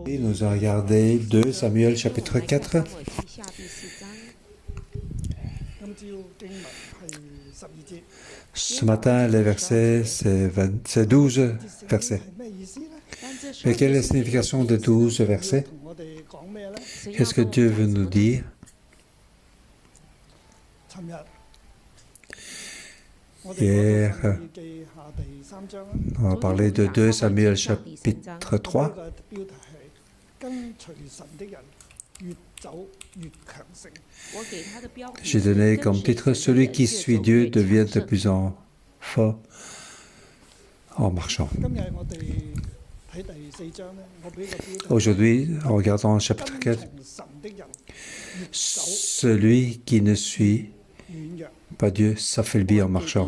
Et nous allons regarder 2 Samuel chapitre 4. Ce matin, les versets, c'est 12 versets. Mais quelle est la signification de 12 versets? Qu'est-ce que Dieu veut nous dire? Hier, on a parlé de 2 Samuel chapitre 3. J'ai donné comme titre « Celui qui suit Dieu devient de plus en fort en marchant ». Aujourd'hui, en regardant le chapitre 4, « Celui qui ne suit pas Dieu s'affaiblit en marchant ».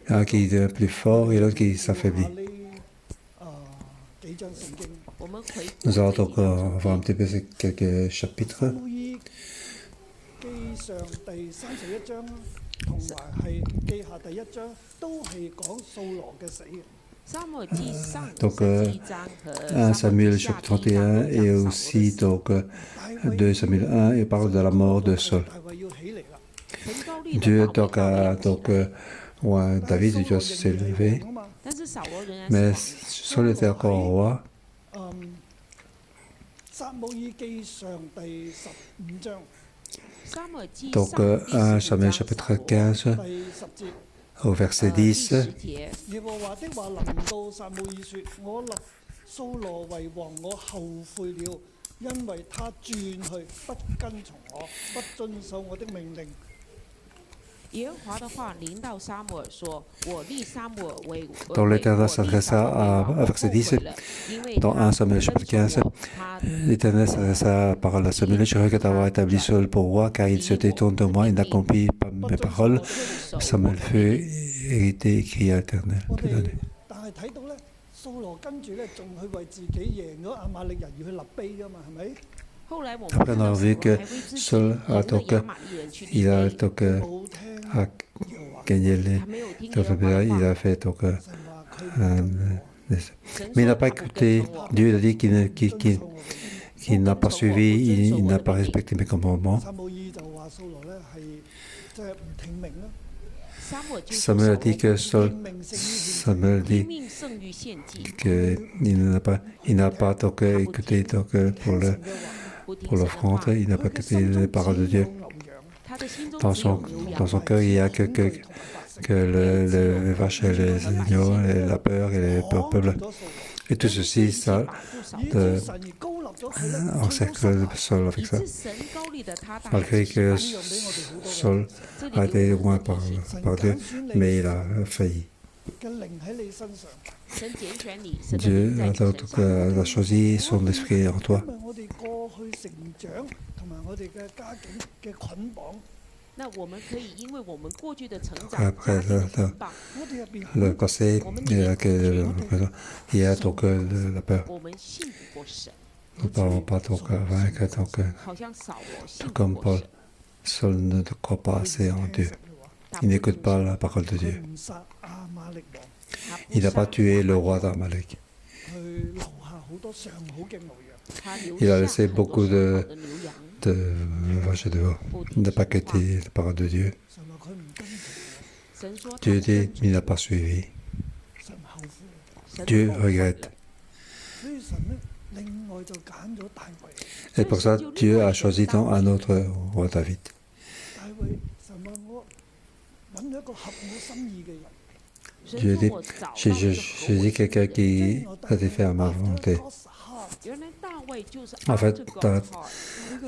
Un qui devient plus fort et l'autre qui s'affaiblit. Nous allons donc voir un petit peu ces quelques chapitres. Donc, 1 Samuel chapitre 31 et aussi donc 2 Samuel 1 et parle de la mort de Saul. Dieu David doit s'élever, mais Saul était encore roi. Donc 1 Samuel chapitre 15 au verset 10. Donc l'Éternel s'adressa à verset 10, dans 1 Samuel chapitre 15, l'Éternel s'adressa à parole à Samuel, je regrette d'avoir établi Saul pour roi, car il se détourne de moi, il n'accomplit pas mes paroles. Samuel fut hérité et cria à l'Éternel. Après, on a vu que Saul a gagné il a fait mais il n'a pas écouté. Dieu a dit qu'il n'a pas suivi, il n'a pas respecté mes commandements. Samuel a dit que Samuel dit qu'il n'a pas écouté pour l'offrande, il n'a pas écouté les paroles de Dieu. Dans son cœur, il y a que les vaches et les agneaux, et la peur et les peuples. Et tout ceci, ça encercle Saul avec ça. Malgré que Saul a été loin par Dieu, mais il a failli. Dieu a choisi son esprit en toi. Après le passé, il y a donc la peur. Nous ne parlons pas donc vaincre, tout comme Paul, Saul ne croit pas assez en Dieu. Il n'écoute pas la parole de Dieu. Il n'a pas tué le roi d'Amalek. Il a laissé beaucoup de vaches et de veaux. Il n'a pas écouté la parole de Dieu. Dieu dit, il n'a pas suivi. Dieu regrette. Et pour ça, Dieu a choisi un autre roi David. Dieu dit, j'ai dit quelqu'un qui a fait à ma volonté. En fait,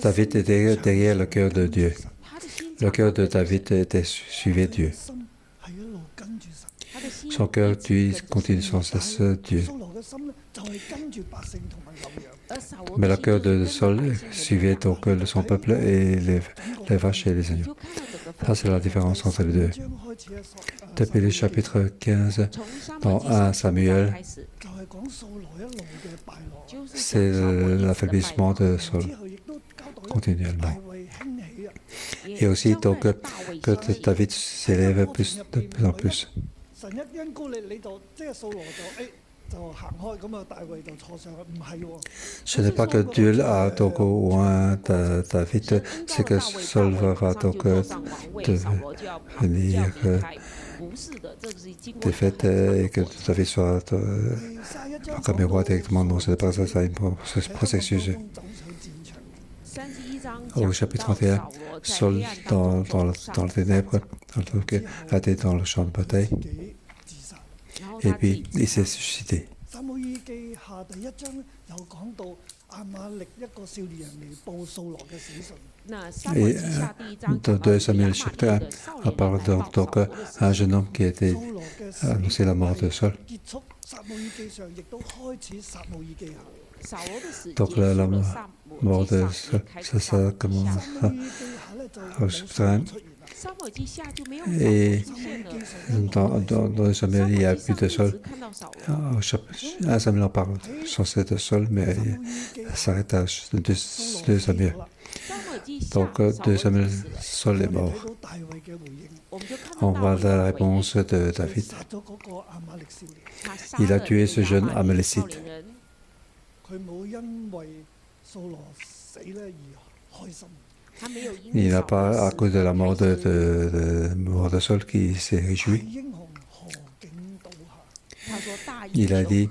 David était derrière le cœur de Dieu. Le cœur de David était suivait Dieu. Son cœur continue sans cesse Dieu. Mais le cœur de Saul suivait donc son peuple et les vaches et les agneaux. Ça, c'est la différence entre les deux. Depuis le chapitre 15, dans 1 Samuel, c'est l'affaiblissement de Saul continuellement. Et aussi donc que David s'élève de plus en plus. Ce n'est pas que Dieu a donc oint David, c'est que Saul va donc devenir défaite et que David soit proclamé roi directement. Non, ce n'est pas ça, c'est un processus. Au chapitre 31, Saul dans le ténèbre, a été dans le champ de bataille. Et puis, il s'est suicidé. Et dans 2 Samuel chapitre 1, on parle donc un jeune homme qui a été annoncé la mort de Saul. Donc la mort de Saul, ça commence au chapitre 1. Et dans Samuel, il n'y a plus de Saul. Au chapitre 1 Samuel en parle censé de Saul, mais ça s'arrête à 2 Samuel. Donc 2 Samuel, Saul est mort. On voit la réponse de David. Il a tué ce jeune Amalécite. Il n'a pas, à cause de la mort de Saul, qui s'est réjoui. Il a dit,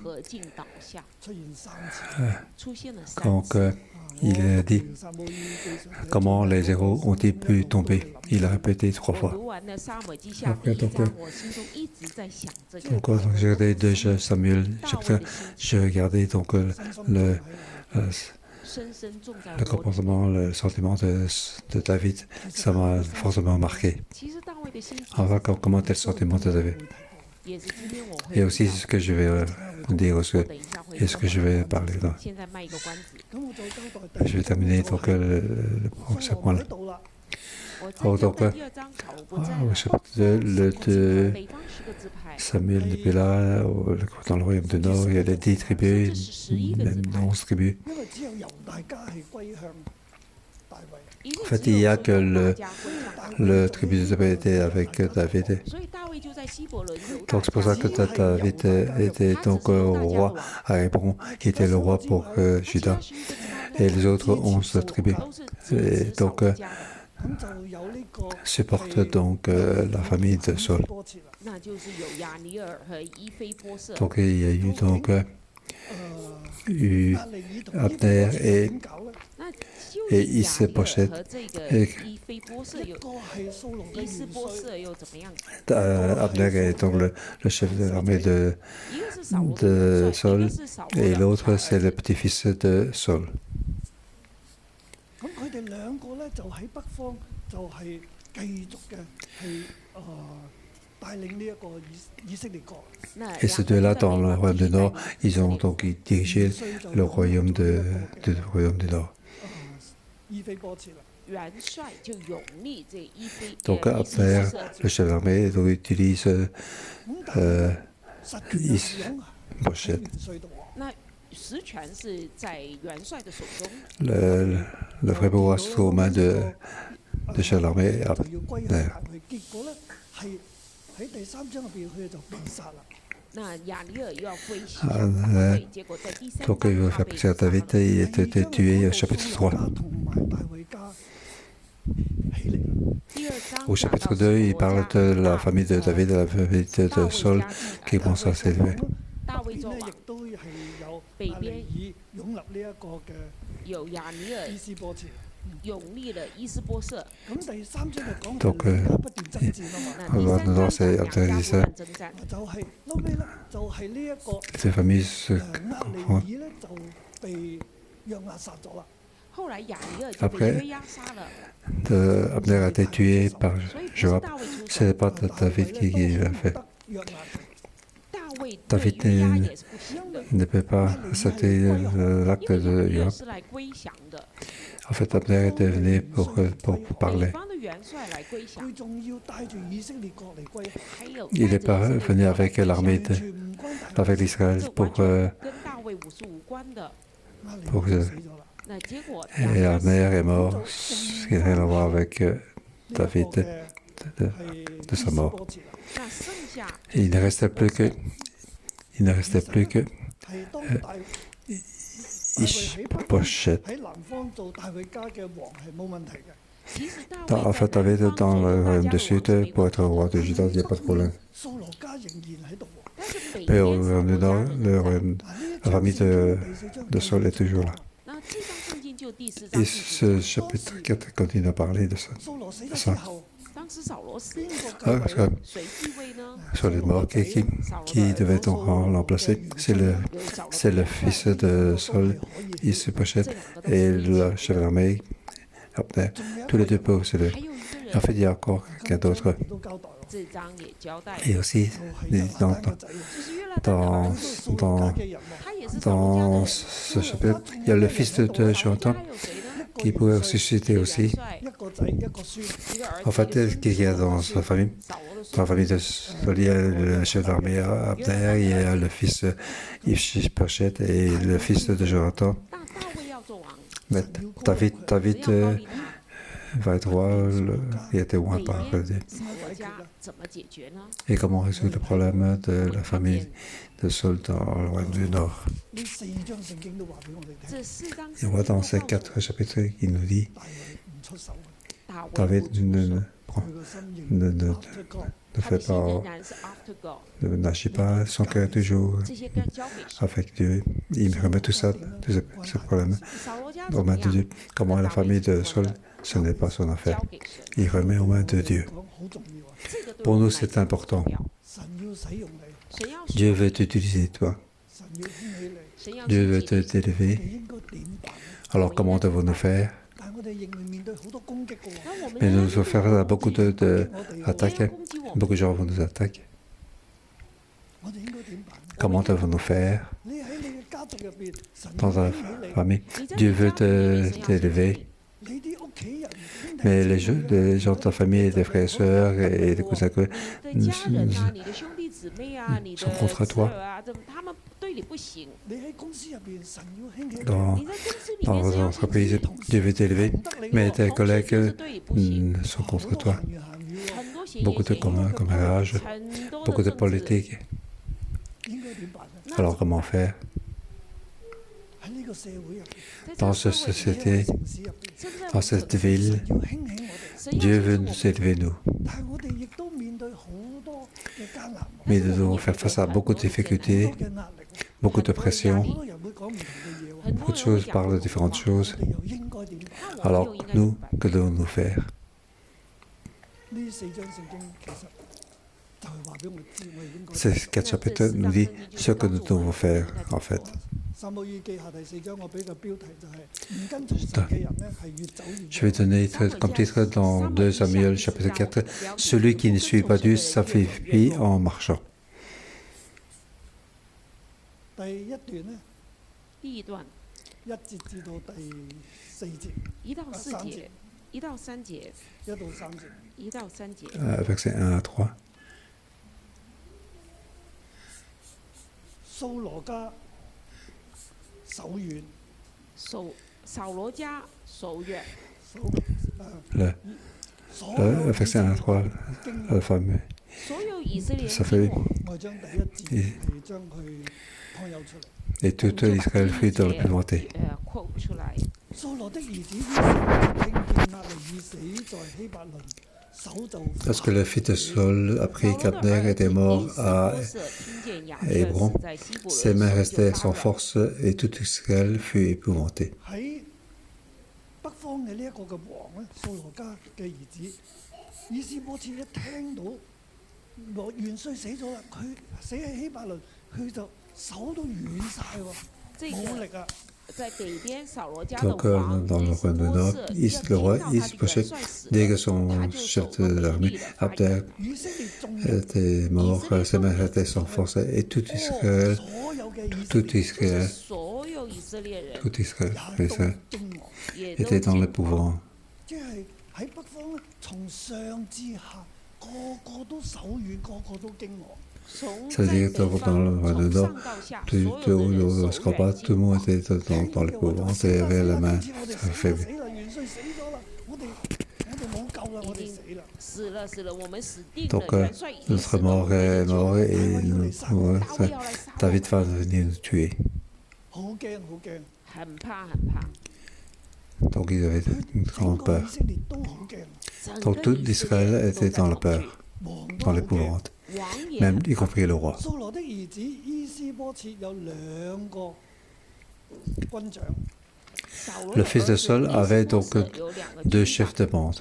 donc, il a dit comment les héros ont-ils pu tomber. Il a répété 3 fois. Après, donc j'ai regardé 2 Samuel chapitre 1. J'ai regardé donc le comportement, le sentiment de David. Ça m'a fortement marqué. On va commenter le sentiment de David. Et aussi ce que je vais dire et ce que je vais parler. Je vais terminer donc ce point-là. Donc, au chapitre 2, le 2 Samuel depuis là, dans le royaume du Nord, il y a les 10 tribus, même 11 tribus. En fait, il n'y a que le tribu de David était avec David. Donc c'est pour ça que David était donc roi à Hébron, qui était le roi pour Juda et les autres 11 tribus. Et donc supporte donc la famille de Saul. Donc il y a eu donc Abner et Is-Bosheth. Abner est donc le chef de l'armée de Saul, et l'autre c'est le petit-fils de Saul. Et ces deux-là, dans le royaume du Nord, ils ont donc dirigé le royaume du Nord. Donc Abner, le chef d'armée, utilise Is-Bosheth. Le vrai pouvoir se trouve aux mains de chef d'armée Abner. Donc il va faire plaisir à David, il a été tué au chapitre 3. Au chapitre 2, il parle de la famille de David, de la famille de Saul qui commence à s'élever. Donc, maintenant, c'est intéressant. Ces familles se confondent. Après, Abner a été tué par Joab. Ce n'est pas David qui l'a fait. David ne peut pas accepter l'acte de Joab. En fait, Abner est venu pour parler. Il n'est pas venu avec l'armée avec l'Israël pour Et Abner est mort, ce qui n'a rien à voir avec David de sa mort. Et il ne restait plus que Ishbosheth. En fait, David dans le royaume du Sud, pour être roi de Juda, il n'y a pas de problème. Mais au royaume du Nord, la famille de Saul est toujours là. Et ce chapitre 4 continue à parler de ça. Saul est mort, qui devait donc l'emplacer? C'est le fils de Saul, Ishbosheth, et le chef de l'armée, Abner. Tous les deux peuvent se lever. En fait, il y a encore quelqu'un d'autre. Et aussi, dans ce chapitre, il y a le fils de Jonathan qui pourrait ressusciter aussi. En fait, qu'est-ce qu'il y a dans sa famille? Dans la famille de Saul, il y a le chef d'armée Abner, il y a le fils Ishbosheth et le fils de Jonathan. Mais David va être roi, il était loin par Dieu. Et comment résoudre le problème de la famille de Saul dans le royaume du Nord? Et on voit dans ces 4 chapitres, il nous dit David n'agit pas, son cœur est toujours avec Dieu. Il remet tout ça, tous ces problèmes aux mains de Dieu. Comment la famille de Saul, ce n'est pas son affaire. Il remet aux mains de Dieu. Pour nous, c'est important. Dieu veut t'utiliser, toi. Dieu veut t'élever. Alors, comment devons-nous faire? Mais nous devons faire beaucoup d'attaques. Beaucoup de gens vont nous attaquer. Comment devons-nous faire? Dans la famille, Dieu veut t'élever. Mais les gens de ta famille, des frères et sœurs et des cousins sont contre toi. Dans votre entreprise, Dieu veut t'élever, mais tes collègues sont contre toi. Beaucoup de commérages, beaucoup de politique. Alors comment faire? Dans cette société, dans cette ville, Dieu veut nous élever, nous. Mais nous devons faire face à beaucoup de difficultés, beaucoup de pression. Beaucoup de choses parlent de différentes choses. Alors, nous, que devons-nous faire? Ces 4 chapitres nous disent ce que nous devons faire, en fait. Je vais donner comme titre dans 2 Samuel chapitre 4, « Celui qui ne suit pas Dieu s'affaiblit en marchant ». Versets 1 à 3. Le verset 1 à 3, la femme, ça fait. Et tout Israël fut dans l'épouvanté. Lorsque le fils de Saul apprit qu'Abner était mort à Hébron, ses mains restèrent sans force et tout Israël fut épouvanté. Donc, dans le royaume du Nord, le roi Ishbosheth, dès que son chef de l'armée, Abner, était mort, ses mains étaient sans force, et tout Israël était dans l'épouvant. Ça veut dire que dans le nord, jusqu'en bas, tout le monde était dans l'épouvante et avait la main faible. Donc, notre mort est mort et David va venir nous tuer. Donc, ils avaient une grande peur. Donc, tout l'Israël était dans la peur, dans l'épouvante, même y compris le roi. Le fils de Saul avait donc deux chefs de bande.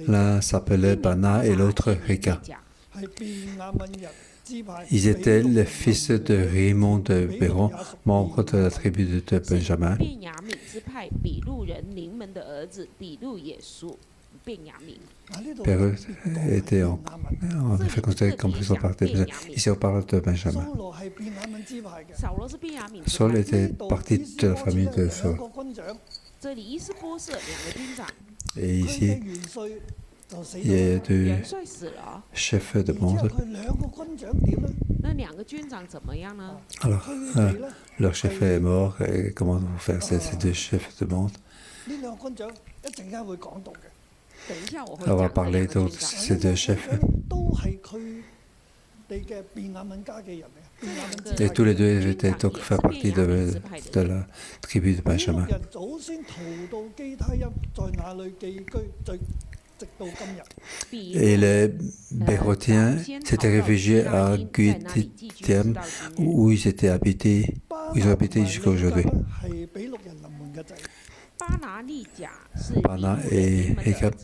L'un s'appelait Bana et l'autre Rika. Ils étaient les fils de Rimon de Béron, membre de la tribu de Benjamin. Péreux était en effet considéré comme faisant partie de... Ici, on parle de Benjamin. Saul était parti de la famille de Saul. Et ici, il y a deux chefs de bande. Alors, leur chef est mort. Et comment faire ces deux chefs de bande? On va parler de ces deux chefs. Et tous les deux étaient donc faire partie de la tribu de Benjamin. Et les Bérotiens s'étaient réfugiés à Guittim, où ils étaient habités, ils ont habité jusqu'à aujourd'hui. Bana et Rekab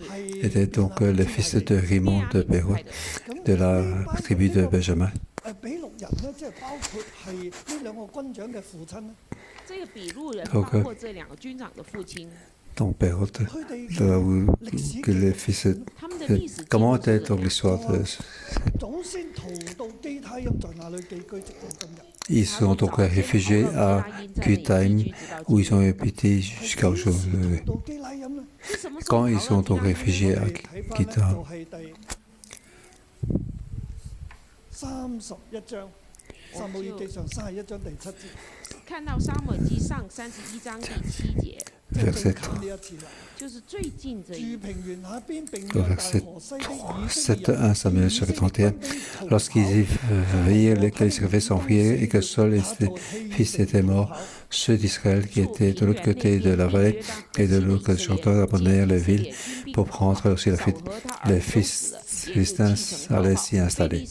étaient donc les fils de Rimon de Béroth, de la tribu de Benjamin. Donc Béroth, là où que les fils de... Comment était donc l'histoire de... Ils sont donc réfugiés à Guitaim, où ils ont habité jusqu'à aujourd'hui. Quand ils sont donc réfugiés à Guitaim, verset 1 Samuel chapitre 31. Lorsqu'ils virent que l'Israël s'enfuyaient et que Saul et ses fils étaient morts, ceux d'Israël qui étaient de l'autre côté de la vallée et de l'autre côté du Jourdain abandonnèrent les villes pour prendre aussi la fuite. Les fils philistins allaient s'y installer.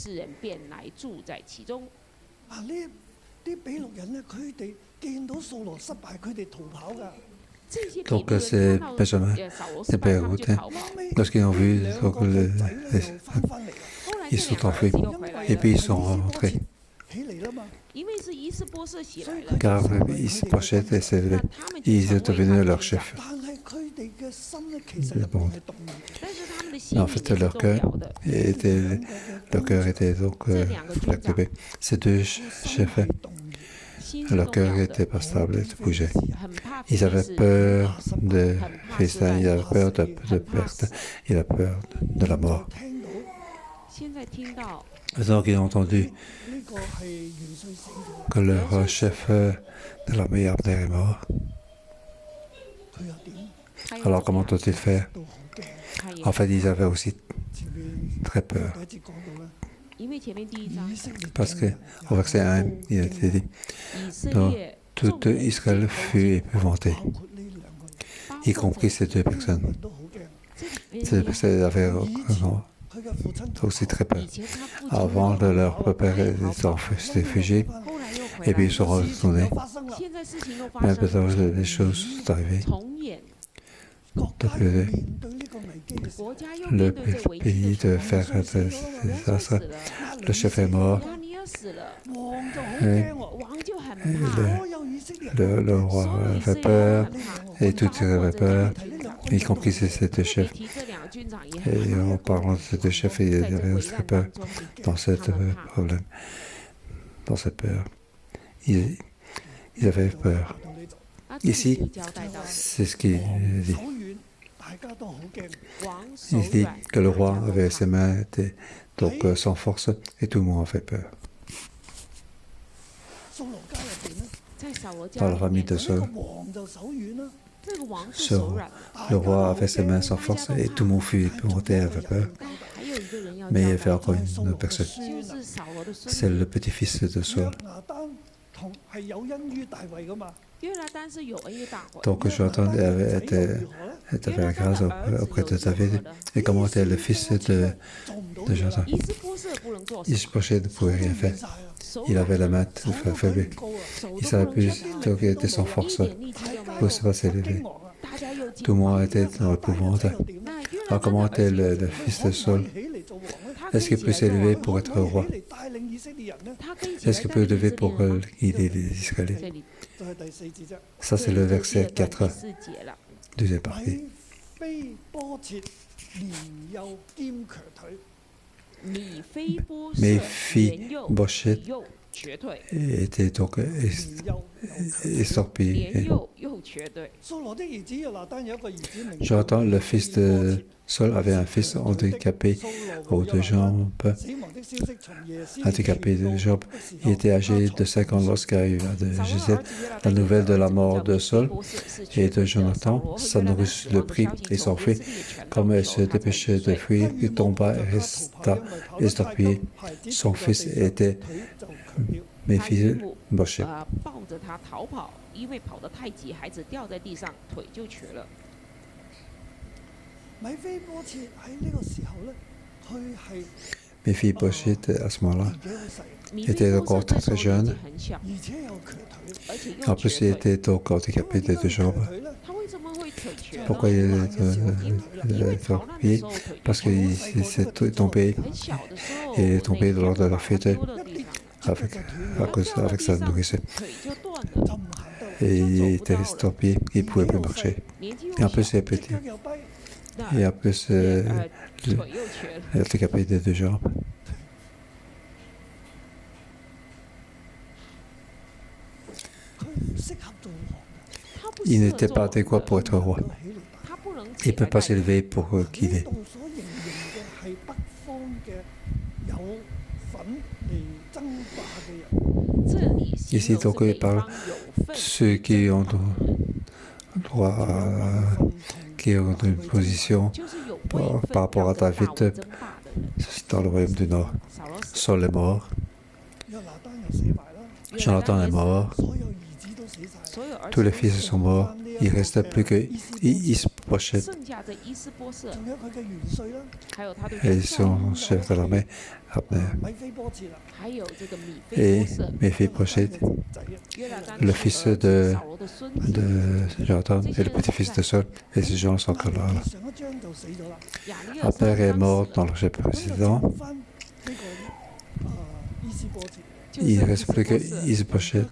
Donc c'est Benjamin et Béroth. Lorsqu'ils ont vu, ils sont enfuis et puis ils sont rentrés. Car Isbosheth et ses ils étaient devenus leurs chefs. En fait, leur cœur était donc préoccupé. Ces deux chefs, leur cœur n'était pas stable, ils bougeaient. Ils avaient peur de Philistins, ils avaient peur de perte, ils avaient peur de la mort. Maintenant qu'ils ont entendu que leur chef de l'armée Abner est mort, alors comment doit-il faire? En fait, ils avaient aussi très peur. Parce qu'au verset 1, il a été dit, donc, tout Israël fut épouvanté, y compris ces deux personnes. Ces deux personnes avaient aussi très peur. Avant de leur père, ils ont réfugiés et puis ils sont retournés. Maintenant, les choses sont arrivées. Le pays de faire des désastres, le chef est mort. Et le roi avait peur et tout avait peur, y compris ces deux chefs. Et en parlant de ces deux chefs, il y avait aussi peur dans ce problème, dans cette peur. Ils avaient peur. Ici, c'est ce qu'il dit. Il dit que le roi avait ses mains étaient donc sans force et tout le monde a fait peur. Dans la famille de Saul, le roi avait ses mains sans force et tout le monde fut épouvanté et avait peur. Mais il y avait encore une autre personne. C'est le petit-fils de Saul. Donc Jonathan avait la grâce auprès de David. Et comment était le fils de Jonathan? Ishbosheth ne pouvait rien faire. Il avait la main faible. Il savait plus, donc il était sans force. Il ne pouvait pas s'élever. Tout le monde était dans l'épouvante. Alors comment était le fils de Saul? Est-ce qu'il peut s'élever pour être roi? Est-ce qu'il peut lever pour guider les Israélites? Ça, c'est le verset 4, deuxième partie. Méphibosheth était donc estorpillé. Jonathan, le fils de Saul, avait un fils handicapé aux deux jambes. Handicapé de jambes. Il était âgé de 5 ans lorsqu'arriva de Gisèle la nouvelle de la mort de Saul et de Jonathan. Sa nourrice le prit et s'enfuit. Comme elle se dépêchait de fuir, il tomba et resta estorpillé. Son fils était Méphibosheth. Méphibosheth, à ce moment-là, était encore très jeune. En plus, il était donc handicapé des deux jambes. Pourquoi il est torpillé? Parce qu'il s'est tombé lors de la fête avec sa nourrice. Et il était estorpillé, il ne pouvait plus marcher. Et en plus, il est petit. Et en plus, il est handicapé des deux jambes. Il n'était pas adéquat pour être roi. Il ne peut pas s'élever pour guider. Ici, donc, il parle de ceux qui ont droit qui ont une position par rapport à David dans le royaume du Nord. Saul est mort. Jonathan est mort. Tous les fils sont morts. Il ne reste plus que Ishbosheth et son chef de l'armée, Abner. Et Méphibosheth, le fils de Jonathan et le petit-fils de Saul, et ces gens sont encore là. Abner est mort dans le chapitre précédent. Il ne reste plus que Ishbosheth.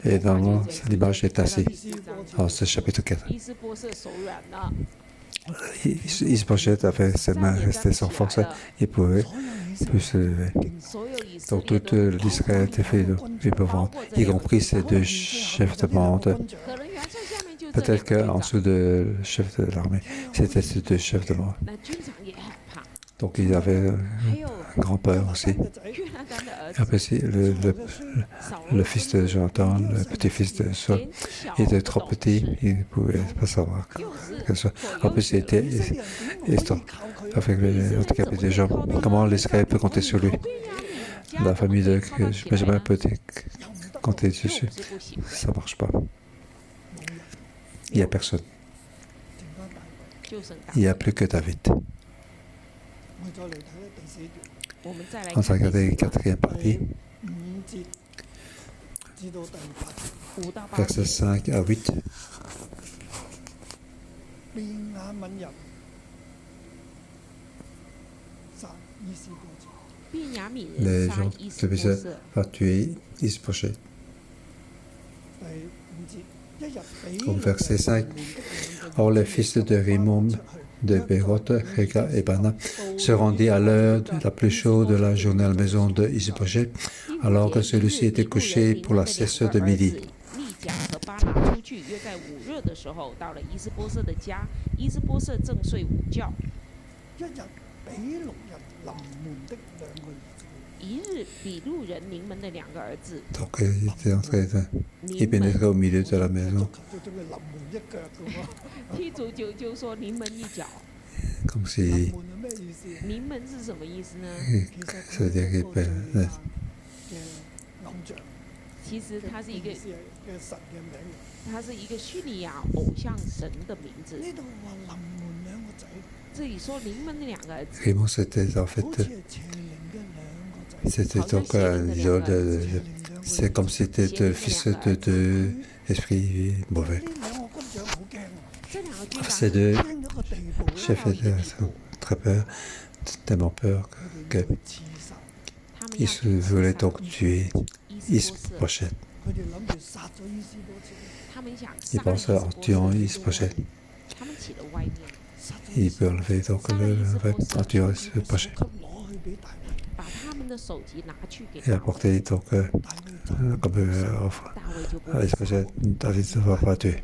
Et normalement, l'image est assise dans ce chapitre 4. Ishbosheth avait ses mains restées sans force, il pouvait plus se lever. Donc toute l'Israël était fait épouvante, y compris ces deux chefs de bande. Peut-être qu'en dessous de chef de l'armée, c'était ces deux chefs de bande. Donc ils avaient grand peur aussi. Et après, le fils de Jonathan, le petit-fils de Saul, il était trop petit, il ne pouvait pas savoir quelque chose. En plus, il était avec le handicapé des jambes. Comment l'Israël peut compter sur lui? La famille de Benjamin peut compter dessus. Ça ne marche pas. Il n'y a personne. Il n'y a plus que David. On va regarder la quatrième partie, versets 5 à 8. Les gens de Bézé va tuer Ishbosheth. Au verset 5, or les fils de Rimon, de Béroth, Réga et Bana se rendirent à l'heure la plus chaude de la journée à la maison de Ishbosheth, alors que celui-ci était couché pour la sieste de midi. 爬出去，约在午热的时候，到了伊斯波瑟的家。伊斯波瑟正睡午觉。一日比路人臨門的兩個兒子。一日比路人臨門的兩個兒子。Donc il était en train de... Il pénétrait au milieu de la maison. 踢足球就說臨門一腳。Comme si... 臨門是什麼意思呢？ Ça veut dire qu'il peut... 其實它是一個它是一個敘利亞偶像神的名字。這裡說臨門的兩個兒子。Vraiment, c'était en fait... C'était donc un idole de... C'est comme si c'était le fils de deux esprits mauvais. Ces deux chefs étaient très peur, tellement peur qu'ils se voulaient donc tuer Is-Bosheth. Ils pensaient en tuant Is-Bosheth. Ils peuvent enlever donc en tuant Is-Bosheth. Et apporter donc comme offre à Is-Bosheth. David ne va pas tuer.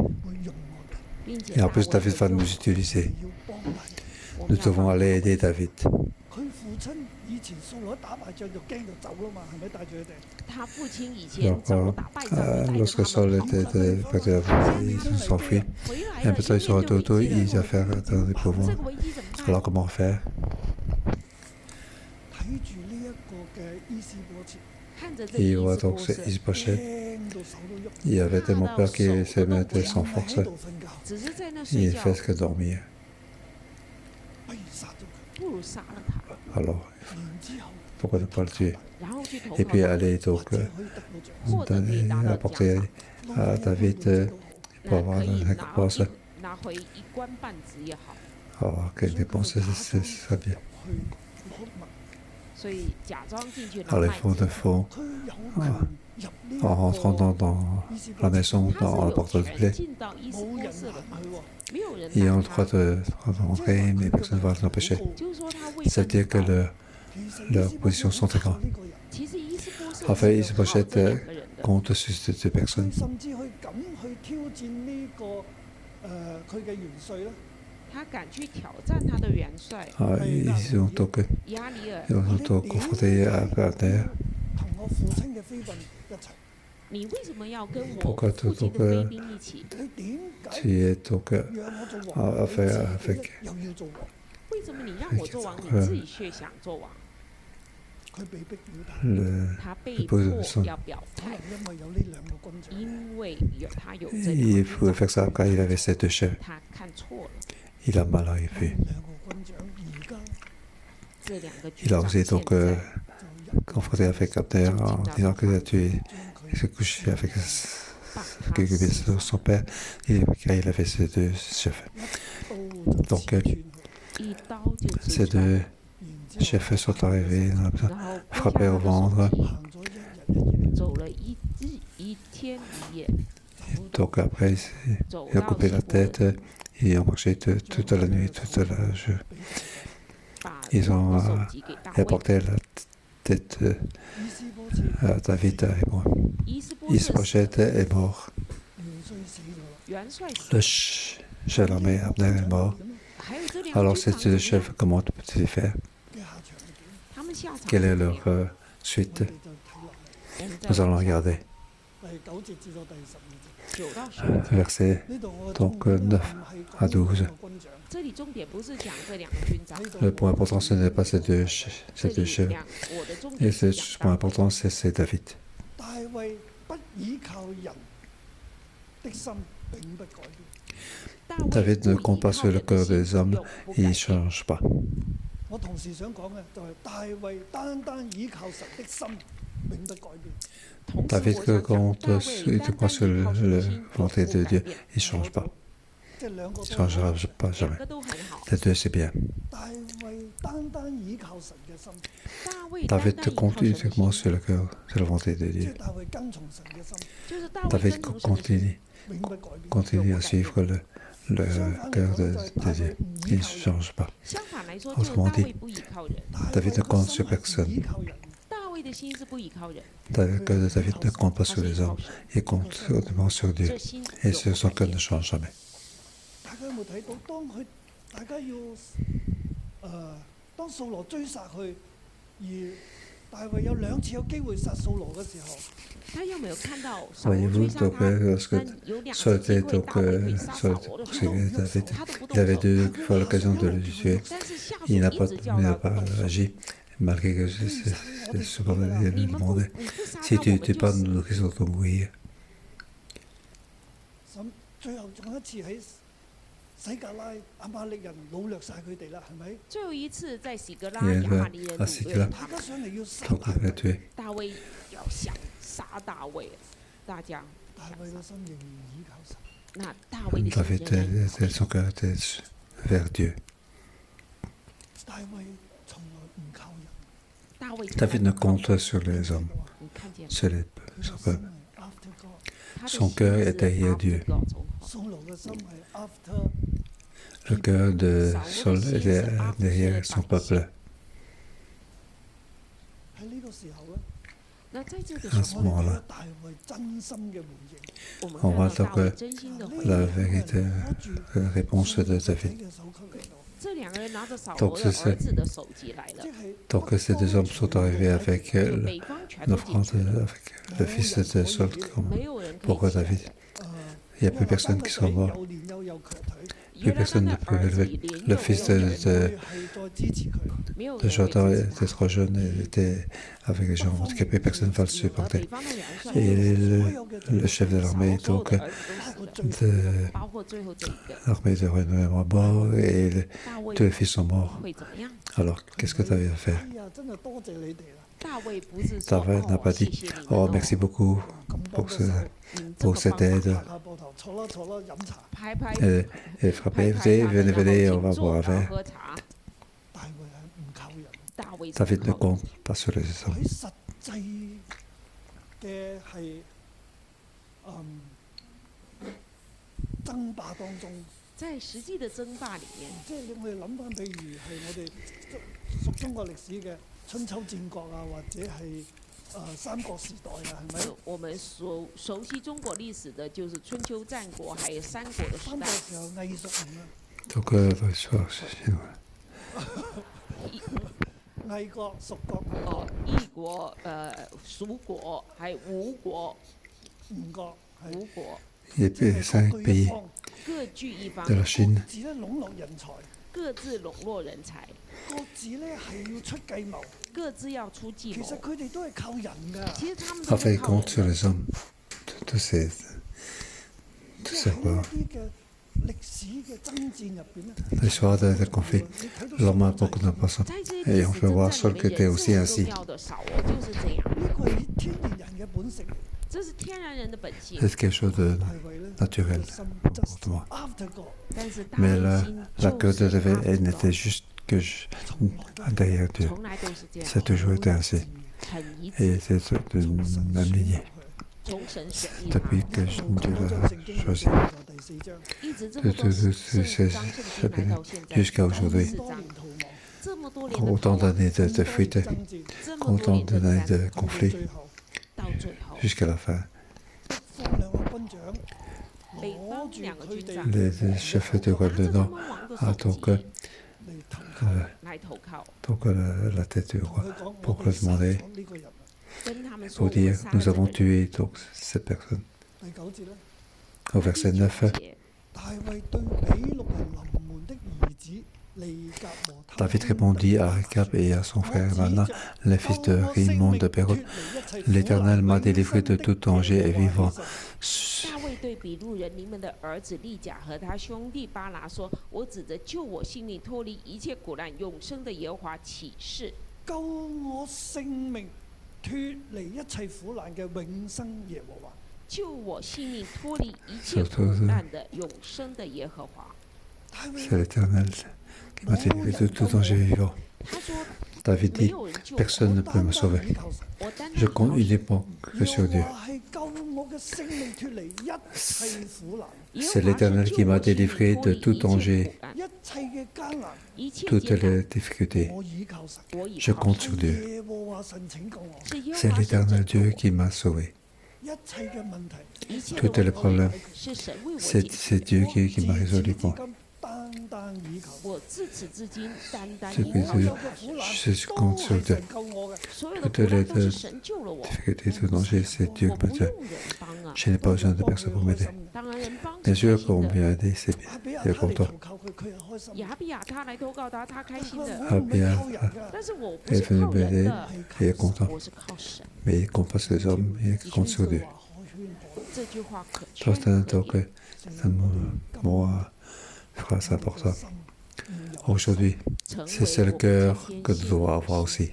Et en plus, David va nous utiliser. Nous devons aller aider David. Donc, lorsque Saul était battu, ils s'enfuient. Et un peu ils sont retournés, ils ont fait dans les pouvoirs. Alors comment faire? Il voit donc Is-Bosheth. Il avait tellement peur qu'il se mettait sans force. Il fait ce que dormir. Alors, pourquoi ne pas le tuer? Et puis aller donc apporter à David pour avoir une récompense. Alors, quelle dépense, c'est ça bien. Alors, ils font en rentrant dans la maison, dans la porte de blé. Ils ont le droit de rentrer, mais personne ne va l'empêcher. C'est-à-dire que leurs positions sont très grandes. En fait, Is-Bosheth compte sur ces deux personnes. Ils ont donc confronté à Abner. Pourquoi tu es donc avec l'épouse. Il pouvait faire ça quand il avait ces deux chefs. Il a mal vu. Il a osé donc confronter avec Abner en disant que tu s'est couché avec son père car il avait ces deux chefs. Donc ces deux chefs sont arrivés, frappés au ventre. Donc après, ils ont coupé la tête. Ils ont marché toute la nuit, toute la journée. Ils ont apporté la tête à David et moi. Is-Bosheth est mort. Le chef de l'armée, Abner, est mort. Alors ces deux chefs, comment peux-tu faire? Quelle est leur suite? Nous allons regarder. Versets donc 9 à 12. Le point important, ce n'est pas ces deux chefs. Et le point important, c'est David. David ne compte pas sur le cœur des hommes et il ne change pas. David compte uniquement sur le volonté de Dieu, il ne change pas. Il ne changera pas jamais. Les deux, c'est bien. David compte uniquement sur le cœur, sur la volonté de Dieu. David continue à suivre le cœur de Dieu. Il ne change pas. Autrement dit, David ne compte sur personne. Le cœur de David ne compte pas sur les hommes, il compte uniquement sur Dieu. Et son cœur ne change jamais. 大家有冇睇到？大家要當掃羅追殺佢，而大衛有2次有機會殺掃羅嘅時候，他有沒有看到掃羅 Voyez-vous 追殺 donc 他？ lorsque 但有2 Saul 次機 était 會 donc 大衛可以殺掃羅的時候， David, 他都不 il avait 動手。 2 fois l'occasion de le tuer. 但是下屬 Il n'a 一 pas, 直 il 叫 n'a 他 pas 動手。 agi, malgré que c'est souvent lui 你們不 demandait 不殺 si 他， tu 我 ne 們 tues 就 pas, 死。 nous risquons de mourir. 最後仲有一次喺洗革拉亞瑪力人擄掠晒佢哋啦，係咪？最後一次在洗革拉 Il 亞 va 瑪力人 à 擄 Siklag. 掠他大家們，上嚟要殺 Donc 大 il l'a 衛， tué. 大衛要想殺大衛，大家。大衛嘅心仍然倚靠神。那大衛的心 David, 仍然 son cœur était vers Dieu. 大衛從來唔靠人，大衛 David ne compte sur les hommes, 你看見 sur les 佢 sur 嘅心 eux. 係 after God， 他的 Son 心 cœur 是 est derrière Dieu. 掃羅嘅心係 after Le cœur de Saul était derrière son peuple. 喺呢個時候咧，那在這個 À 時 ce 候，我哋睇 moment-là, 到大衛真心嘅回應。我們 on 看 voit 到大 donc 衛真心的回 la 應。 vérité, la réponse de David. 這兩個人拿着掃 Donc 羅的 c'est 兒子的手機來了， Donc ces 2 hommes sont arrivés avec 就北方全都進 l'offrande 去了， avec le fils de Saul. 沒有人可以 Pourquoi 起來 David 的。 Il n'y a plus personne qui soit mort. 又練又有強腿， Plus personne ne peut élever. Le fils 冇 de 人係再支持佢。沒有 de 人會 Jonathan 支持 était 他。 trop jeune et était avec les gens handicapés, personne ne va le 而 supporter. 北方的元帥 Et le chef de l'armée, 所有 donc 的兒子都死了， de 包括最後這一個。 l'armée de renouvellement mort et 大衛 tous les fils sont morts. 會怎麼樣？ Alors qu'est-ce que David a fait? 哎呀，真係多謝你哋啦！大衛不是說 David n'a pas 謝 dit 謝你們 Oh merci beaucoup 咁 pour, 幫手， 你們這 pour 個 cette 方法 aide 拍下膊頭，坐啦飲茶。拍拍 et frapper. 拍 Vous savez, 他們 venez, 然後 on va 請坐 boire un 然後 verre. 喝茶。大衛係唔靠人，大衛 David ne 是靠 compte pas sur les hommes. 喺實際嘅係爭霸當中，在實際的爭霸裡面，即係我哋諗翻，譬如係我哋熟中國歷史嘅春秋戰國啊，或者係三國時代啊，係咪？我們熟悉中國歷史的，就是春秋戰國，還有三國的時代。三國時候藝術人啊， Donc bonsoir, c'est chinois. 魏國、蜀國、哦，異國、蜀國，還有吳國，吳國係吳國 Il y a 即係 5 各據一 pays 方，各據一方 de，la 各 Chine 自咧籠絡人才，各自籠絡人才，各自咧係要出計謀。各自要出計其實謀。佢哋都係靠人㗎。其實他們 en 都 fait, 是 il 靠 compte sur 人的。 les hommes. Tous ces 即 ces 係喺 rois. 呢啲嘅歷史嘅爭戰入邊咧， L'histoire des conflits, l'homme a beaucoup d'importance. 在這些 Et 歷 on 史 peut 爭 voir 戰 Saul 裡 qui 面， était 人 aussi 是很 ainsi. 重要的。掃羅就是這樣，呢個係天然人嘅本性。這是天然人的本性。 C'est quelque chose de 大衛咧 naturel 嘅心 pour moi. after God，但是大 Mais 衛 la, 心 la 就 queue de 是 David, 他 elle 知道 n'était juste que derrière Dieu. 從來都是這 Ça a 樣， toujours été ainsi. 很一 Et 致， c'est de même lignée. 從神選立 Depuis 他。 que Dieu l'a choisi. 第四章，一直這麼多章聖經來到現在， Jusqu'à aujourd'hui. 4章，這麼多年的 Autant 逃亡， d'années de fuite, 這麼多 autant 年的 d'années 戰 de conflits 最後到最後， jusqu'à la fin. 方兩個軍長北攞住方兩個佢哋軍長 Les chefs du 拿 royaume 着 du 他 Nord 們王的 a 手 donc, 機嚟投靠，來投靠， donc la tête du 同 roi 佢講： pour 我 le 哋殺 demander, 咗呢個人啊。跟他們說 pour 我們 dire 殺了 nous 這 avons 個人。 tué donc cette personne. 第9節咧， Au verset 9, 大衛對比錄人臨門的兒子利甲和他 David répondit à Rechab et à son frère Mana, les fils de Rimon de Béroth, l'Éternel m'a délivré de tout danger et vivant. 大衛對比路人你們的兒子利甲和他兄弟巴拿說：“我指着救我性命、脫離一切苦難、永生的耶和華起誓，救我性命脱離一切苦難嘅永生耶和華。救我性命、脫離一切苦難的永生的耶和華。” C'est l'Éternel qui m'a délivré de tout danger et vivant. 他說 David 沒 dit, 有人救我， personne ne peut me sauver. 我單 Je 單 compte 靠神 uniquement que sur Dieu. 係救我嘅 C'est l'Éternel qui m'a délivré de tout danger, toutes les difficultés. Je compte sur Dieu. C'est l'Éternel Dieu qui m'a sauvé. Tous les problèmes, c'est Dieu qui m'a résolu. Je compte sur Dieu. Toutes les difficultés, tout danger, c'est Dieu qui m'a sauvé. Je n'ai pas besoin de personne pour m'aider. Bien sûr qu'on m'a aidé, c'est bien. Il est content. Abia est venu m'aider, il est content. Mais il compte pas sur les hommes, il compte sur Dieu. Donc, moi, phrase importante. Aujourd'hui, c'est le cœur que nous devons avoir aussi.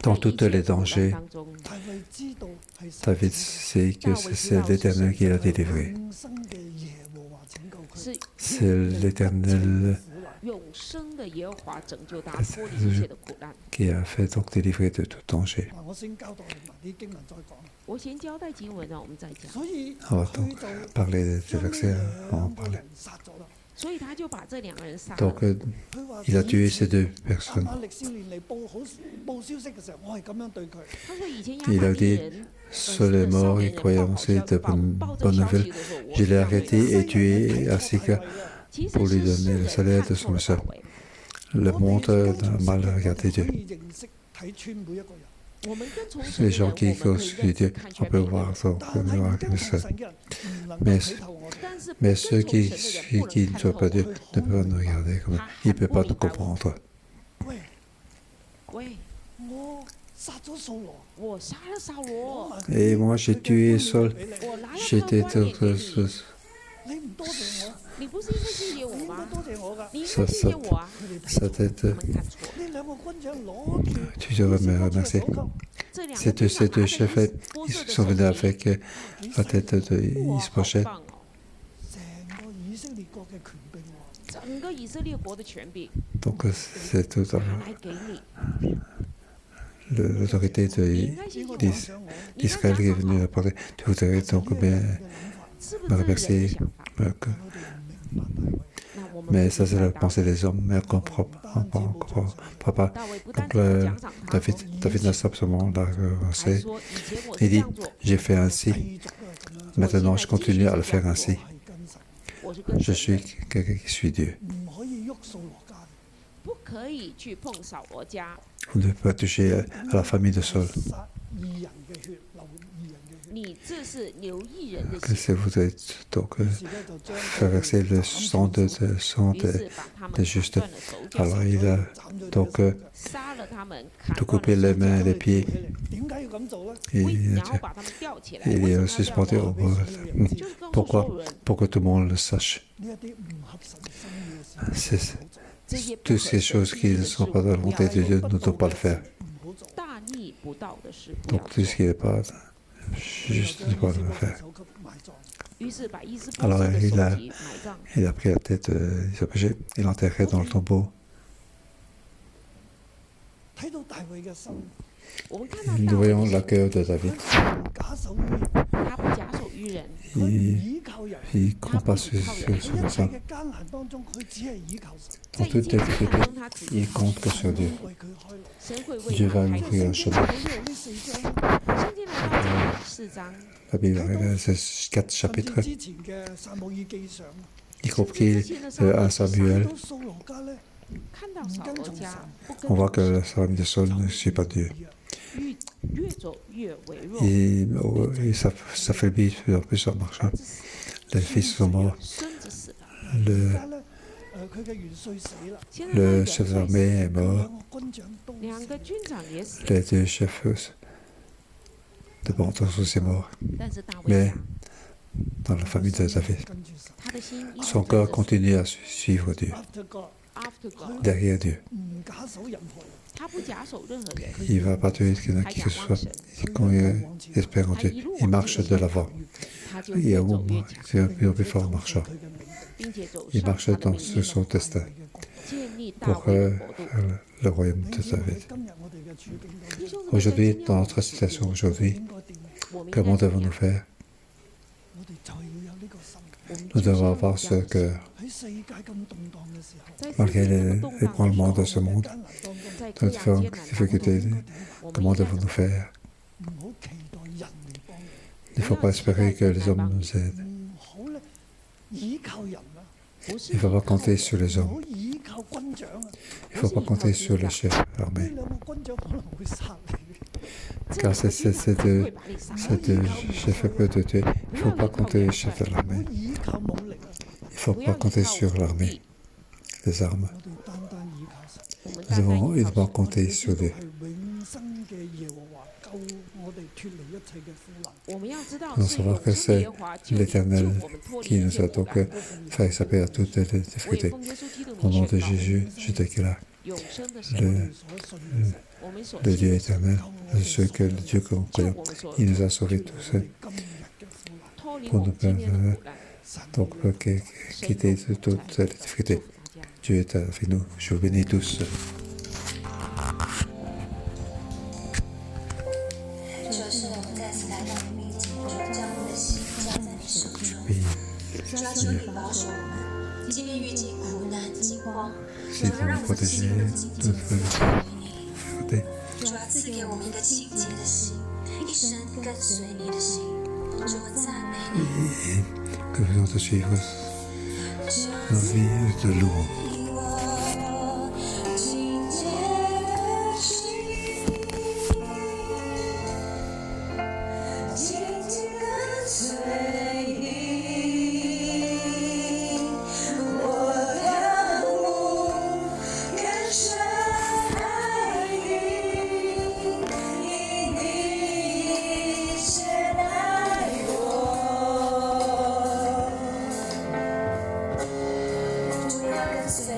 Dans tous les dangers, David sait que c'est l'Éternel qui l'a délivré. C'est l'Éternel qui a fait donc délivrer de tout danger. On va donc parler des versets, on va en parler. Donc, il a tué ces deux personnes. Il a dit, sur les morts et croyants, c'est de bonnes nouvelles. Je l'ai arrêté et tué Asika pour lui donner le salaire de son méchant. Le monde a mal regardé Dieu. Les gens qui causent Dieu, on peut voir son ça. Mais ceux qui ne sont pas Dieu ne peuvent pas nous regarder comme ils ne peuvent pas nous comprendre. Et moi j'ai tué Saul. J'étais sa tête. Tu devrais me remercier. Ces deux chefs, ils sont venus avec la tête de Isbosheth. Donc c'est tout l'autorité d'Israël qui est venue apporter. Tu voudrais donc me remercier. Mais ça, c'est la pensée des hommes, mais on ne comprend pas. Donc, David n'a absolument pas avancé. Il dit, j'ai fait ainsi. Maintenant, je continue à le faire ainsi. Je suis quelqu'un qui suit Dieu. Vous ne pouvez pas toucher à la famille de Saul. Que si vous êtes donc faire verser le sang des justes, alors il a donc tout coupé les mains et les pieds. Et il est suspendu au bord. Pourquoi? Pour que tout le monde le sache. Toutes ces choses qui ne sont pas dans la volonté de Dieu, nous ne devons pas le faire. Donc tout ce qui n'est pas juste ne pas le faire. Alors il a pris la tête d'Isbosheth, il l'a enterré dans le tombeau. Nous voyons la cœur de David. Il ne compte pas sur son sang. Dans toutes les difficultés, il compte que sur Dieu. Dieu va lui ouvrir un chemin. La Bible a ces 4 chapitres, y compris 1 Samuel. On voit que la famille de Saul ne suit pas Dieu. Il s'affaiblit de plus en plus en marchant. Les fils sont morts. Le chef d'armée est mort. Les 2 chefs de Banton sont aussi morts. Mais dans la famille de David, son cœur continue à suivre Dieu. Derrière Dieu. Il ne va pas tuer qui que ce soit. Quand il espère en Dieu, il marche de l'avant. Il y a un moment, c'est un peu plus fort marchant. Il marche sur son destin pour faire le royaume de David. Aujourd'hui, dans notre situation aujourd'hui, comment devons-nous faire? 我哋就係要有呢個心。 Nous devons avoir ce cœur. 喺世界咁動盪嘅時候， Malgré les ébranlements de ce monde, 艱難當中， nos différentes difficultés, comment devons-nous faire? 唔好期待人嚟幫你， Il ne faut pas espérer que les hommes nous aident. 唔好咧倚靠人啊， Il ne faut pas compter sur les 唔 hommes. 好倚靠軍長啊， Il ne faut pas compter sur le chef 呢 armé. 兩個軍長可能會殺你。 Car ces deux chefs peuvent te tuer. Il ne faut pas compter le chef de 唔好 l'armée. 倚靠武力啊， Il ne faut pas compter sur l'armée, les armes. 我哋單單倚靠神。 Nous devons uniquement compter sur Dieu. 係永生嘅耶和華救我哋脱離一切嘅苦難。 Nous devons savoir que c'est l'Éternel qui nous a donc fait échapper à toutes les difficultés. Au nom de Jésus, je déclare le Dieu éternel, ce que le Dieu que nous croyons, il nous a sauvés tous pour nous permettre donc quitter toutes les difficultés. Dieu est avec nous. Je vous bénis tous. 就是我们再次来到你面前，主将我们的心交在你手中， Oui, 主要求你保守我们，即便遇见苦难饥荒， c'est de nous protéger de toutes les difficultés. 主要赐给我们一个清洁的心，一生跟随你的心。主，我赞美你。 Et que nous te suivre nos vies de louange. 跟随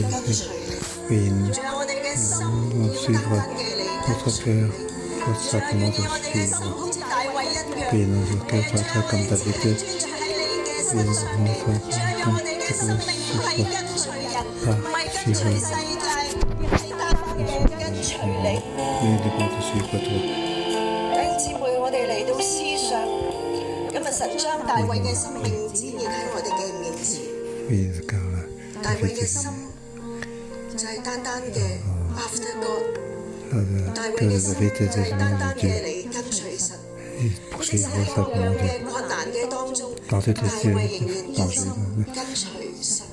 係跟隨你。仲有我哋嘅心要單單嘅你跟隨你。仲有願意我哋嘅心好似大衛一樣，係專注喺你嘅身上面。仲有讓我哋嘅生命唔係跟隨人，唔係跟隨世界，而係單單嘅跟隨你。弟兄姊妹，我哋嚟到思想，今日神將大衛嘅生命展現喺我哋嘅面前。大衛嘅心就係單單嘅 after God， 大衛嘅心就係單單嘅嚟跟隨神。即使喺各樣嘅困難嘅當中，大衛仍然堅心跟隨神。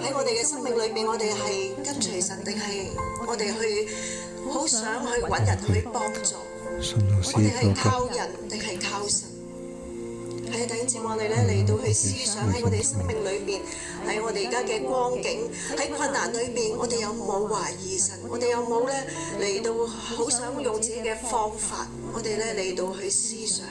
喺我哋嘅生命裏邊，我哋係跟隨神，定係我哋去好想去揾人去幫助？我哋係靠人定係靠神？係弟兄姊妹，我哋嚟到去思想喺我哋生命裏邊，喺我哋而家嘅光景，喺困難裏邊，我哋有冇懷疑神？我哋有冇嚟到好想用自己嘅方法？我哋嚟到去思想。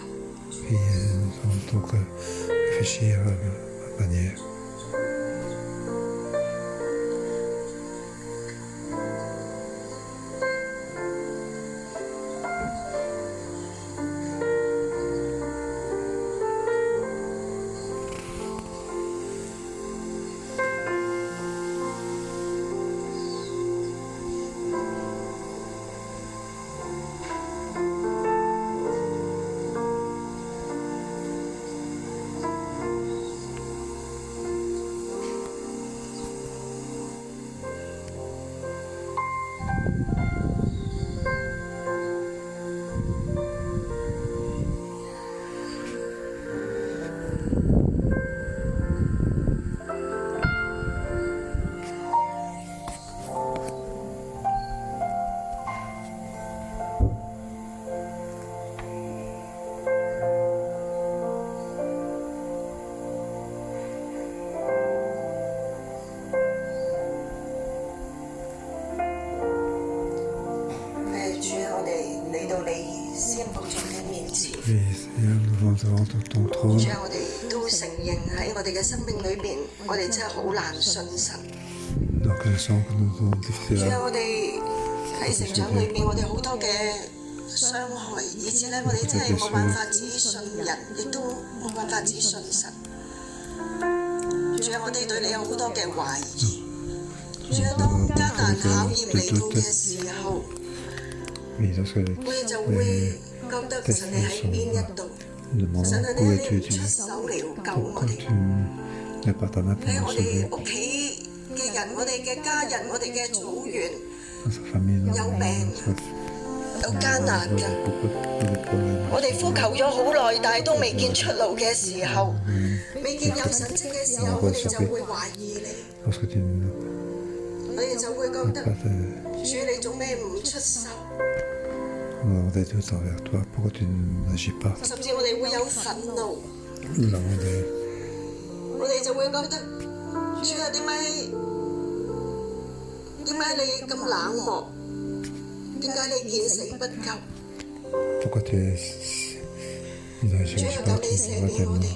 主啊，我哋都承認喺我哋嘅生命裏邊，我哋真係好難信神。主啊，我哋喺成長裏邊，我哋好多嘅傷害，以至我哋真係冇辦法只信人，亦都冇辦法只信神。主啊，我哋對你有好多嘅懷疑。主啊，當艱難考驗嚟到嘅時候，我哋就會覺得神你喺邊一度。神啊，你出手嚟救我哋。喺我哋屋企嘅人，我哋嘅家人，我哋嘅組員有病有艱難㗎。我哋呼求咗好耐，但係都未見出路嘅時候，未見有神跡嘅時候，我哋就會懷疑你。我哋就會覺得主你做咩唔出手？甚至我哋會有憤怒，我哋就會覺得主啊，點解你咁冷漠？點解你見死不救？主啊，求你赦免我哋，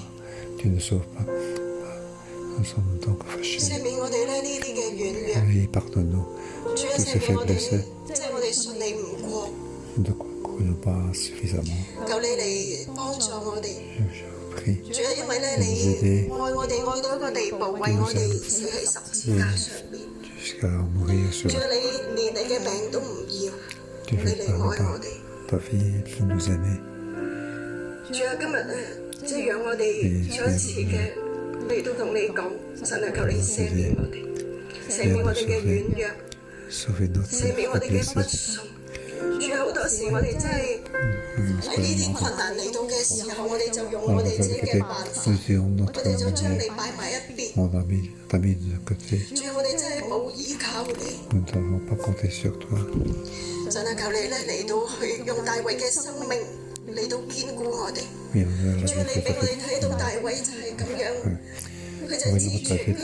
赦免我哋呢啲嘅軟弱。主啊，赦免我哋，即係我哋信你唔過。求你嚟幫助我哋，主啊，因為你愛我哋愛到一個地步，為我哋死喺十字架上面。主啊，你連你嘅命都唔要，你嚟愛我哋。主啊，今日即係讓我哋再一次嘅嚟到同你講，神啊，求你赦免我哋，赦免我哋嘅軟弱，赦免我哋嘅不信。主啊，好多時我哋真係喺呢啲困難嚟到嘅時候，我哋就用我哋自己嘅辦法，我哋就將你擺埋一邊。主啊，我哋真係冇依靠你。神啊，求你嚟到去用大衛嘅生命嚟到堅固我哋。主啊，你俾我哋睇到大衛就係咁樣，佢就指住佢，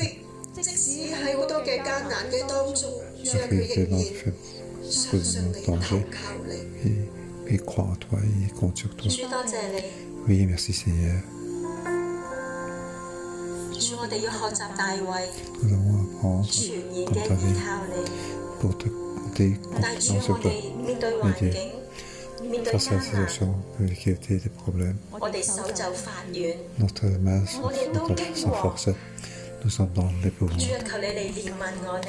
即使喺好多嘅艱難嘅當中，主啊，佢仍然相信你，投靠你。主，多謝你。主，我哋要學習大衛。全然嘅依靠你。但係主我哋面對環境，面對艱難，我哋手就發軟，我哋都驚惶。主啊，求你嚟憐憫我哋。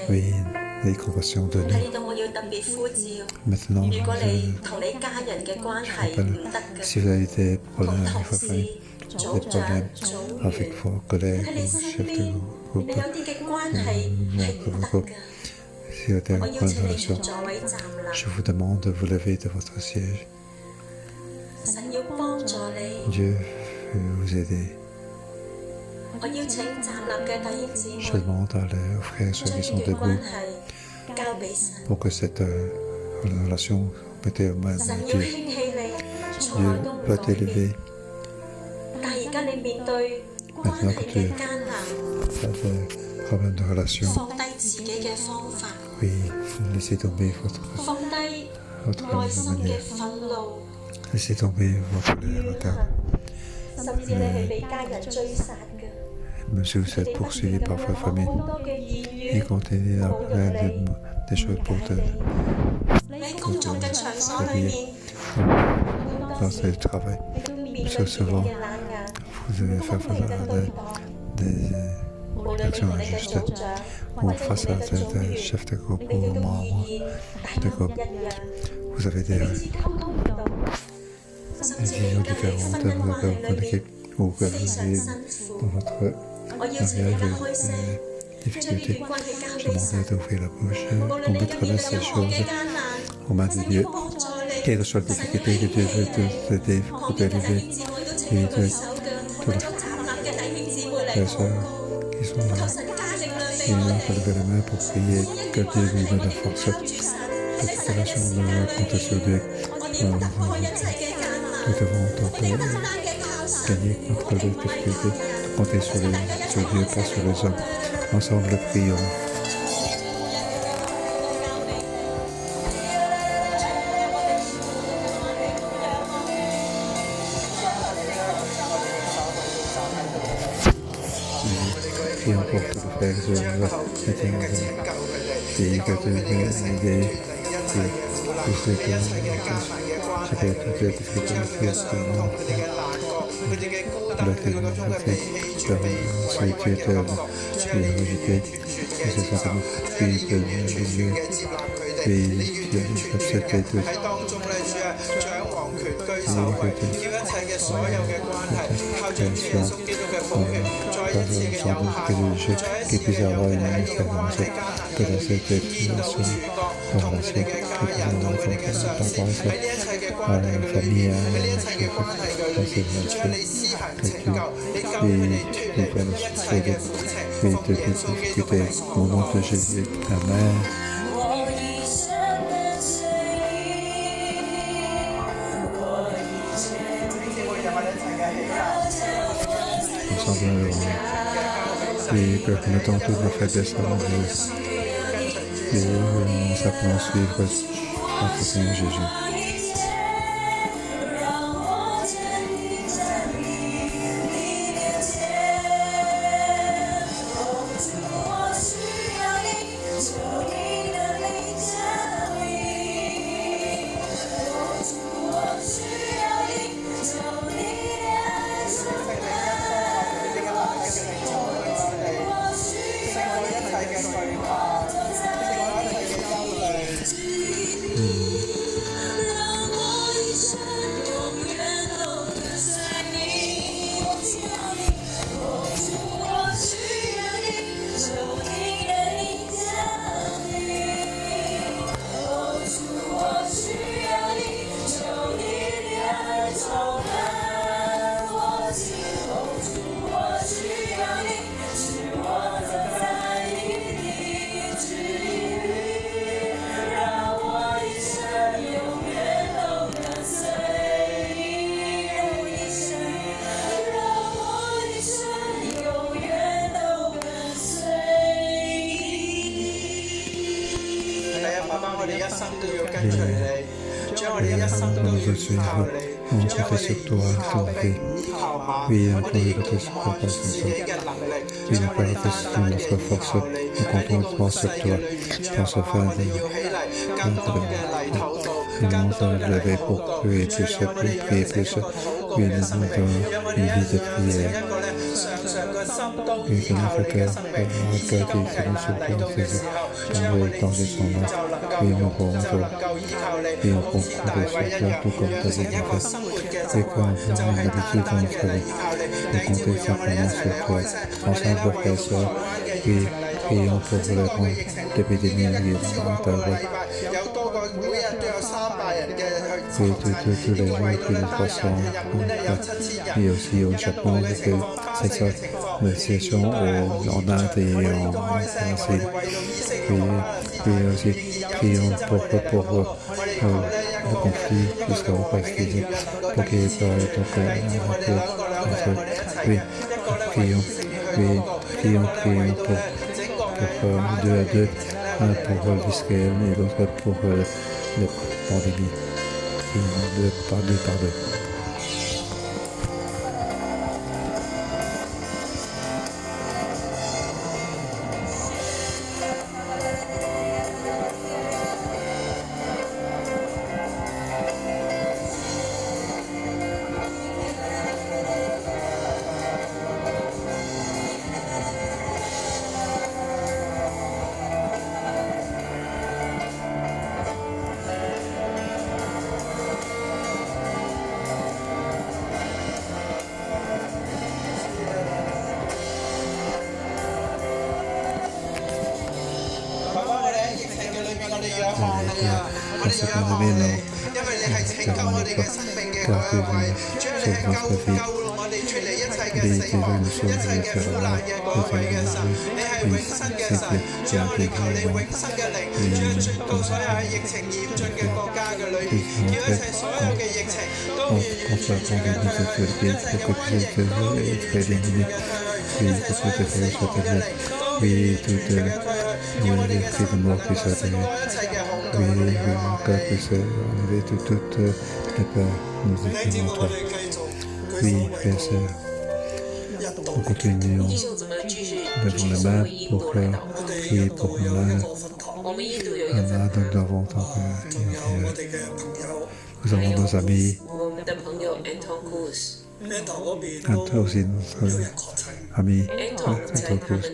喺呢度我要特別呼召，如果你同你家人嘅關係唔得嘅，同同事、組長、組員，喺你身邊，你有啲嘅關係係唔得嘅。我邀請你從座位站立。神要幫助你。我邀請站立嘅弟兄姊妹，將呢段關係交俾神。神要興起你，從來都唔改變。但係而家你面對關係嘅艱難，放低自己嘅方法，放低內心嘅憤怒，甚至你係被家人追殺嘅。Monsieur, vous êtes poursuivi par votre famille. Il continue à faire des choses pour te habiller dans ce travail. Parce que souvent, vous devez faire face à des actions injustes ou face à des chefs de groupe ou membres de groupe. Vous avez des visions différentes de votre équipe ou que vous vivez dans votre mariage des difficultés. Je demande d'ouvrir la bouche pour mettre ces choses aux mains de Dieu. Quelle que soit la difficulté que Dieu veut t'aider pour t'élever et de tous les sœurs qui sont là. Il a levé la main pour prier que Dieu lui donne la force. Cette relation de compter sur Dieu. Nous devons donc gagner contre les difficultés, compter sur Dieu, pas sur les hommes. Ensemble, prions. Prions pour tous les frères et sœurs chrétiens des pays que Dieu veut aider, qui poussent les cœurs, toutes les difficultés la technologie, la solitude, la rigidité, et c'est simplement puis de l'église, puis l'accepter de qui puisse avoir une expérience de la sécurisation de la relation, qui puisse avoir une tendance à la famille, à la civilisation, et de nous sauver, et de discuter au nom de Jésus. Amen. Et que nous mettons toutes nos faiblesses en Dieu. Et nous appelons suivre notre Seigneur Jésus. On compte sur toi, ton vie. Oui, on peut compter sur toi, par exemple. Oui, on peut compter sur notre force. Nous comptons sur toi. Pour se faire des... Nous nous lever pour prier plus. Oui, nous avons une vie de prière. Oui, que notre cœur qui est sur toi, Jésus, dans son nom. Oui, nous pourrons et on compte sur toi, tout comme ta vie fait. Et comme on a l'habitude dans notre vie, de compter simplement sur toi. Ensemble, frères et sœurs, oui, prions pour l'épidémie qui est dans ta voie. Et tous les jours, tous les 300, et aussi au Japon, c'est ça, la situation en Inde et en Asie. Et aussi, prions pour le conflit israélo-palestinien, pour qu'il y ait oui, prions pour 2 à 2, un pour l'Israël et l'autre pour la pandémie. Prions par deux. Parce que nous venons tellement garder sur notre vie. Les choses de faire enlever toutes les peurs, nous écrivons toi. Oui, frères et sœurs, nous continuons devant la main pour prier pour l'Inde. Nous avons nos amis, aussi notre ami Antocus.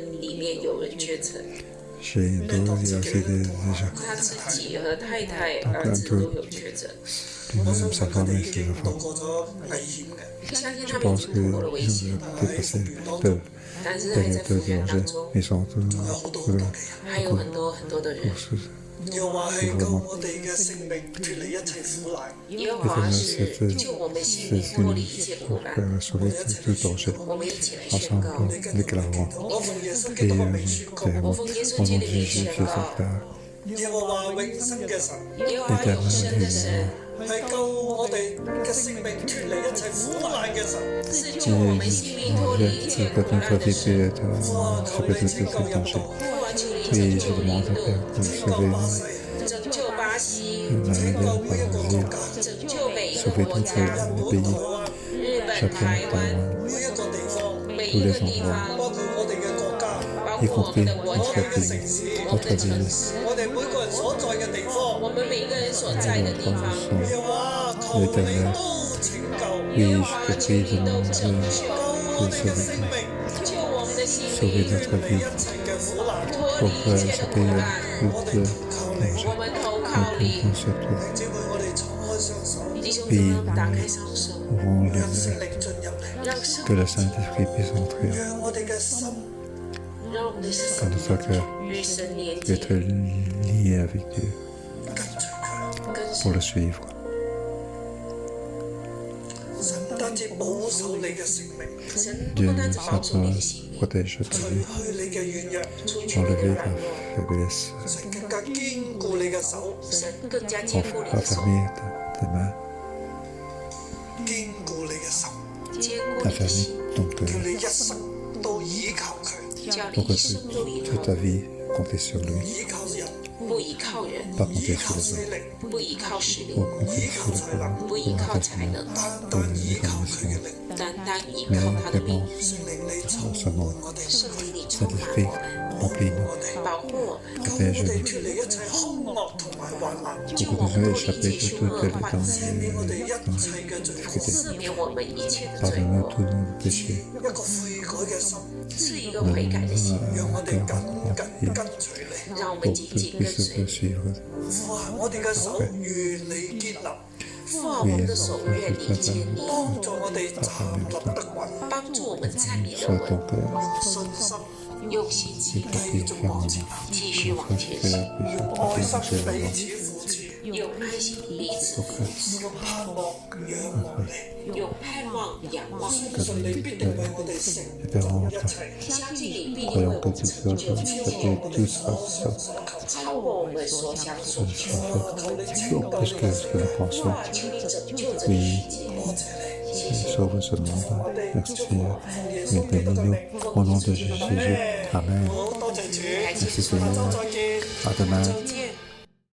Chez nous, il y a aussi des gens. Lui-même, sa femme et ses enfants. Je pense qu'ils ont dépassé de période de danger. Ils sont tous sauver tout danger. Ensemble, déclarons. Et au nom de Jésus, l'éternel que notre vie peut être tout danger. Oui, je demande à Père de sauver sauver tout le pays, Japon, Taïwan, tous les endroits, y compris notre pays, notre ville. L'Éternel, oui, je te prie de nous sauver notre vie pour ce pays tout danger. Nous comptons sur toi. Oui, nous ouvrons que le Saint-Esprit puisse entrer dans notre cœur, être lié avec Dieu pour le suivre. Dieu nous simplement protège ta vie, enlever ta faiblesse, affermir tes mains, affermir ton cœur, pour que toute ta vie compte sur lui, 不依靠人， pas compter sur les autres, 不依靠势力， pour compter sur le pouvoir, 不依靠才能， pour les économies, 单单依 mais 靠他的名， seulement 圣灵里充 cet 满 esprit 我们， remplit-nous, 保护我们， protège-nous, 脱離一切凶惡同埋患難， 救 pour 我 que 们 nous 脱 ayons 离 échappé 一切 de 凶 toutes 恶 les 患难， 赦免我哋一切嘅罪過， 赦免我们一切的罪 pardonne 过， tous nos péchés, 一個悔改嘅心， 是一个悔改的心， 讓我哋緊 remplir, 跟隨你。 让我 pour 们紧 que 紧跟 puisse 随 te 你。 suivre. 父啊，我哋嘅手願你建立， 父啊，我们的手愿你建立， 幫助我哋站立得穩， 帮助我们站立得 Sois 稳， ton cœur, 信心 用信心 qui ferme en nous, 继续往前 que 行， la 愛 puissance 心 puisse 彼 agir 此扶持， 用爱心彼此 pour que 要盼望仰望你， 用盼望仰望， 相信你必定為我哋成 espérons 就一切， 相信你必定为 croyons 我 que 们 tu 成 peux 就 faire 一 que 切， tout sera 超过我们所想所求。 plus que ce que nous pensons. 啊，求你拯救这个世界， Sauve ce monde. Merci, et bénis-nous au nom de Jésus. Amen. 好多謝主， Merci 下週 Seigneur. 再見。 À demain. 再见。